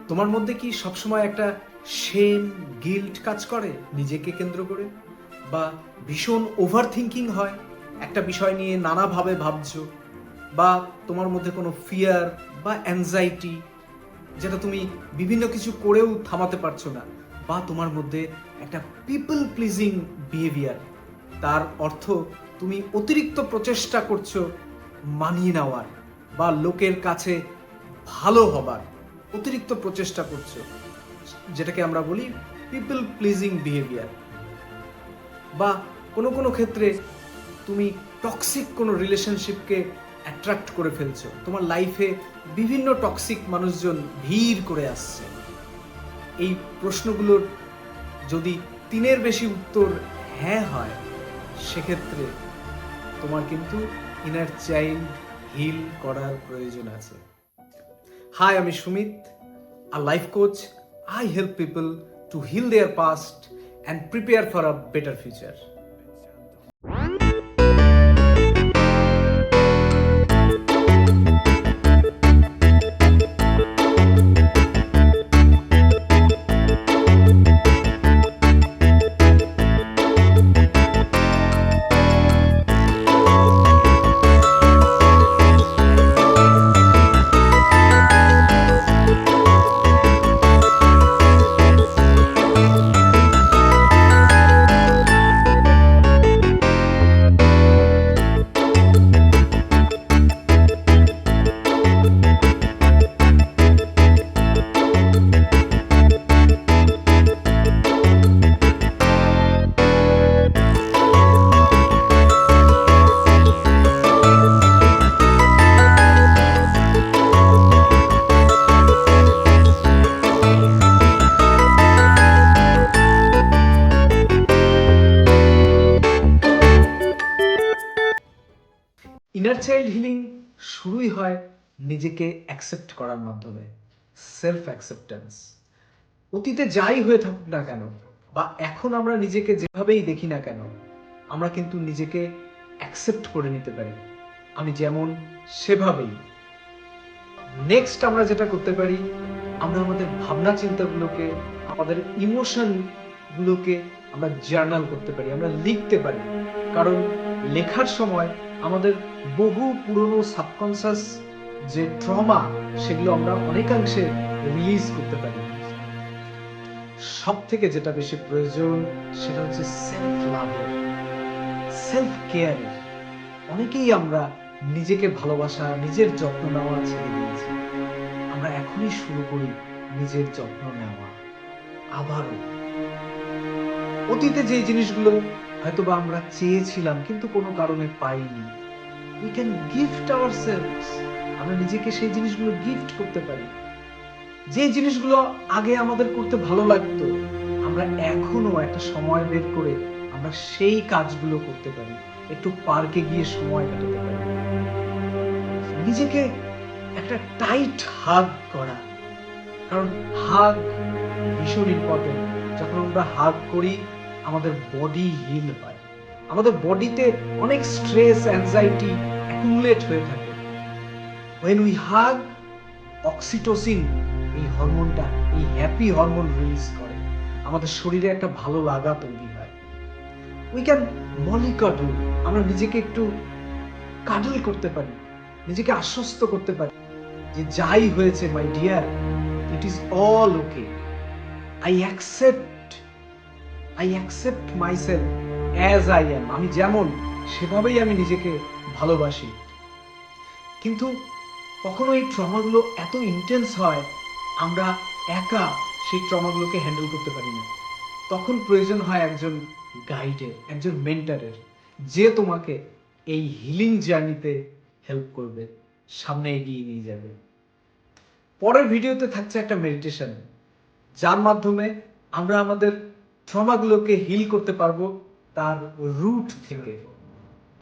তোমার মধ্যে কি সবসময় একটা শেম গিল্ট কাজ করে নিজেকে কেন্দ্র করে, বা ভীষণ ওভার থিঙ্কিং হয়, একটা বিষয় নিয়ে নানাভাবে ভাবছো, বা তোমার মধ্যে কোনো ফিয়ার বা অ্যাংজাইটি যেটা তুমি বিভিন্ন কিছু করেও থামাতে পারছো না, বা তোমার মধ্যে একটা পিপল প্লিজিং বিহেভিয়ার, তার অর্থ তুমি অতিরিক্ত প্রচেষ্টা করছো মানিয়ে নেওয়ার বা লোকের কাছে ভালো হবার, অতিরিক্ত প্রচেষ্টা করছো, যেটাকে আমরা বলি পিপল প্লিজিং বিহেভিয়ার। বা কোনো কোনো ক্ষেত্রে তুমি টক্সিক কোনো রিলেশনশিপকে অ্যাট্রাক্ট করে ফেলছো, তোমার লাইফে বিভিন্ন টক্সিক মানুষজন ভিড় করে আসছে। এই প্রশ্নগুলোর যদি তিনের বেশি উত্তর হ্যাঁ হয়, সেক্ষেত্রে তোমার কিন্তু ইনার চাইল্ড হিল করার প্রয়োজন আছে। হাই, আমি Sumit, a life coach. I help people to heal their past and prepare for a better future. Inner child healing শুরুই হয় নিজেকে অ্যাকসেপ্ট করার মাধ্যমে, সেলফ অ্যাকসেপ্টেন্স। অতীতে যাই হয়ে থাকুক না কেন, বা এখন আমরা নিজেকে যেভাবেই দেখি না কেন, আমরা কিন্তু নিজেকে অ্যাকসেপ্ট করে নিতে পারি আমি যেমন সেভাবেই। নেক্সট আমরা যেটা করতে পারি, আমরা আমাদের ভাবনা চিন্তাগুলোকে, আমাদের ইমোশনগুলোকে আমরা জার্নাল করতে পারি, আমরা লিখতে পারি। কারণ লেখার সময় আমাদের বহু পুরনো সাবকনসিয়াস যে ট্রমা, সেগুলো আমরা অনেকাংশে রিলিজ করতে পারি। সব থেকে যেটা বেশি প্রয়োজন সেটা হচ্ছে সেলফ লাভের, সেলফ কেয়ারের। অনেকেই আমরা নিজেকে ভালোবাসা, নিজের যত্ন নেওয়া ছেড়ে দিয়েছি। আমরা এখনই শুরু করি নিজের যত্ন নেওয়া। আবারও অতীতে যে জিনিসগুলো হয়তোবা আমরা চেয়েছিলাম কিন্তু কোনো কারণে পাইনি, উই ক্যান গিফট আওয়ারসেলভস। আমরা নিজেকে সেই জিনিসগুলো গিফট করতে পারি। যে জিনিসগুলো আগে আমাদের করতে ভালো লাগতো, আমরা এখনো একটা সময় বের করে আমরা সেই কাজগুলো করতে পারি। একটু পার্কে গিয়ে সময় কাটাতে পারি, নিজেকে একটা টাইট হাগ করা। কারণ হাগ ভীষণ ইম্পর্টেন্ট। যখন আমরা হাগ করি, আমাদের বডি হিল হয়। আমাদের বডিতে অনেক স্ট্রেস, অ্যাংজাইটি অ্যাকুমুলেট হয়ে থাকে। when we hug, অক্সিটোসিন, এই হরমোনটা, এই হ্যাপি হরমোন রিলিজ করে। আমাদের শরীরে একটা ভালো লাগা তৈরি হয়। উই ক্যান মলিকাডল, আমরা নিজেকে একটু কাডল করতে পারি, নিজেকে আশ্বস্ত করতে পারি যে যাই হয়েছে my dear, it is all okay. I accept myself as I am. আমি যেমন সেভাবেই আমি নিজেকে ভালোবাসি। কিন্তু কখনো এই ট্রমাগুলো এত ইন্টেন্স হয়, আমরা একা সেই ট্রমাগুলোকে হ্যান্ডেল করতে পারি না। তখন প্রয়োজন হয় একজন গাইডের, একজন মেন্টরের, যে তোমাকে এই হিলিং জার্নিতে হেল্প করবে, সামনে এগিয়ে নিয়ে যাবে। পরের ভিডিওতে থাকছে একটা মেডিটেশন, যার মাধ্যমে আমরা আমাদের ট্রমাগুলোকে হিল করতে পারবো তার রুট থেকে।